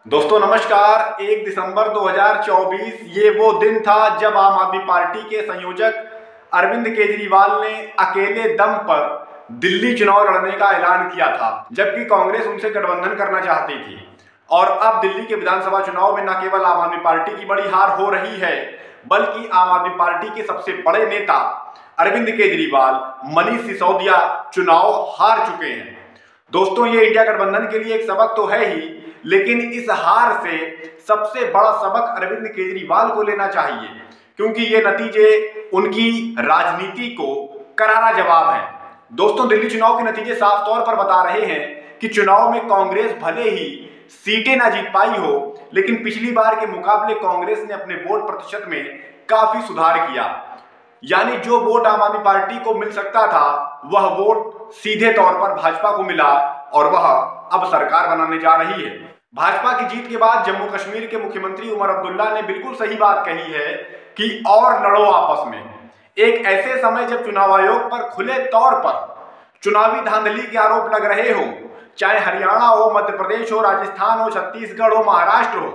दोस्तों नमस्कार। 1 दिसंबर 2024 ये वो दिन था जब आम आदमी पार्टी के संयोजक अरविंद केजरीवाल ने अकेले दम पर दिल्ली चुनाव लड़ने का ऐलान किया था, जबकि कांग्रेस उनसे गठबंधन करना चाहती थी। और अब दिल्ली के विधानसभा चुनाव में न केवल आम आदमी पार्टी की बड़ी हार हो रही है, बल्कि आम आदमी पार्टी के सबसे बड़े नेता अरविंद केजरीवाल, मनीष सिसोदिया चुनाव हार चुके हैं। दोस्तों, ये इंडिया गठबंधन के लिए एक सबक तो है ही, लेकिन इस हार से सबसे बड़ा सबक अरविंद केजरीवाल को लेना चाहिए, क्योंकि ये नतीजे उनकी राजनीति को करारा जवाब है। दोस्तों, दिल्ली चुनाव के नतीजे साफ तौर पर बता रहे हैं कि चुनाव में कांग्रेस भले ही सीटें ना जीत पाई हो, लेकिन पिछली बार के मुकाबले कांग्रेस ने अपने वोट प्रतिशत में काफी सुधार किया। यानी जो वोट आम आदमी पार्टी को मिल सकता था, वह वोट सीधे तौर पर भाजपा को मिला और वह अब सरकार बनाने जा रही है। भाजपा की जीत के बाद जम्मू कश्मीर के मुख्यमंत्री उमर अब्दुल्ला ने बिल्कुल सही बात कही है कि और लड़ो आपस में। एक ऐसे समय जब चुनाव आयोग पर खुले तौर पर चुनावी धांधली के आरोप लग रहे हो, चाहे हरियाणा हो, मध्य प्रदेश हो, राजस्थान हो, छत्तीसगढ़ हो, महाराष्ट्र हो,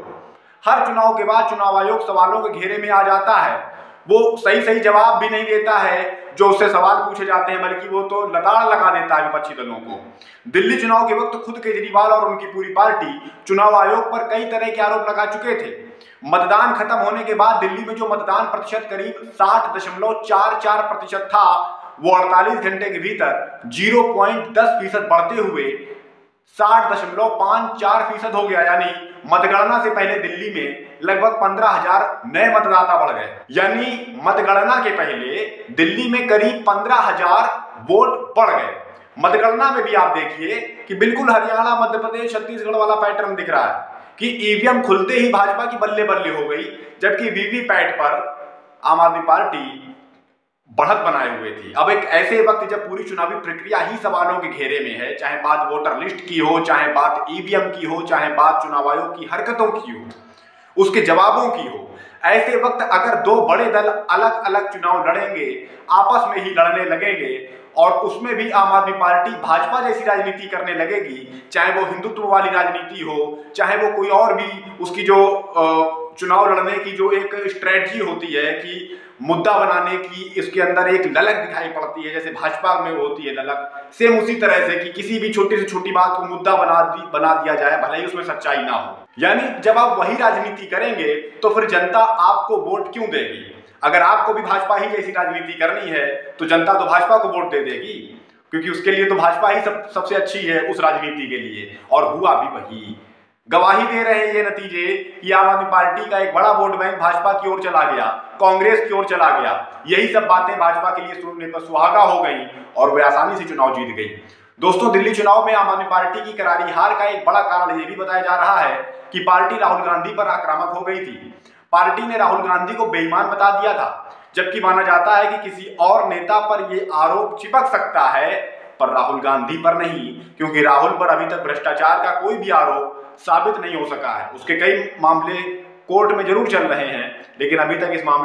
हर चुनाव के बाद चुनाव आयोग सवालों के घेरे में आ जाता है। वो सही जवाब भी नहीं देता है जो उससे सवाल पूछे जाते हैं, बल्कि वो तो लताड़ लगा देता है विपक्षी दलों को। दिल्ली चुनाव के वक्त खुद केजरीवाल और उनकी पूरी पार्टी चुनाव आयोग पर कई तरह के आरोप लगा चुके थे। मतदान खत्म होने के बाद दिल्ली में जो मतदान प्रतिशत करीब 60.44% था, वो 48 घंटे के भीतर 0.10% बढ़ते हुए 60.54% हो गया। यानी मतगणना से पहले दिल्ली में लगभग 15,000 नए मतदाता बढ़ गए। यानी मतगणना के पहले दिल्ली में करीब 15,000 वोट बढ़ गए। मतगणना में भी आप देखिए कि बिल्कुल हरियाणा, मध्य प्रदेश, छत्तीसगढ़ वाला पैटर्न दिख रहा है कि ईवीएम खुलते ही भाजपा की बल्ले बल्ले हो गई, जबकि वीवीपैट पर आम आदमी पार्टी बढ़त बनाए हुए थी। अब एक ऐसे वक्त जब पूरी चुनावी प्रक्रिया ही सवालों के घेरे में है, चाहे बात वोटर लिस्ट की हो, चाहे बात ईवीएम की हो, चाहे बात चुनाव आयोग की हरकतों की हो, उसके जवाबों की हो, ऐसे वक्त अगर दो बड़े दल अलग अलग चुनाव लड़ेंगे, आपस में ही लड़ने लगेंगे और उसमें भी आम आदमी पार्टी भाजपा जैसी राजनीति करने लगेगी, चाहे वो हिंदुत्व वाली राजनीति हो, चाहे वो कोई और भी उसकी जो चुनाव लड़ने की जो एक स्ट्रेटजी होती है कि मुद्दा बनाने की, इसके अंदर एक ललक दिखाई पड़ती है, जैसे भाजपा में होती है ललक, सेम उसी तरह से कि किसी भी छोटी से छोटी बात को मुद्दा बना दिया जाए, भले ही उसमें सच्चाई ना हो। यानी जब आप वही राजनीति करेंगे तो फिर जनता आपको वोट क्यों देगी? अगर आपको भी भाजपा ही जैसी राजनीति करनी है तो जनता तो भाजपा को वोट दे देगी, क्योंकि उसके लिए तो भाजपा ही सबसे अच्छी है उस राजनीति के लिए। और हुआ भी वही। गवाही दे रहे हैं ये नतीजे कि आम आदमी पार्टी का एक बड़ा वोट बैंक भाजपा की ओर चला गया, कांग्रेस की ओर चला गया। यही सब बातें भाजपा के लिए सुनने पर सुहागा हो गई और वे आसानी से चुनाव जीत गई। दोस्तों, दिल्ली चुनाव में आम आदमी पार्टी की करारी हार का एक बड़ा कारण यह भी बताया जा रहा है कि पार्टी राहुल गांधी पर आक्रामक हो गई थी। पार्टी ने राहुल गांधी को बेईमान बता दिया था, जबकि माना जाता है कि किसी और नेता पर यह आरोप चिपक सकता है, पर राहुल गांधी पर नहीं, क्योंकि राहुल पर अभी तक भ्रष्टाचार का कोई भी आरोप साबित नहीं हो सका है। उसके कई मामले कोर्ट में जरूर चल रहे हैं, लेकिन अभी तक इस मामले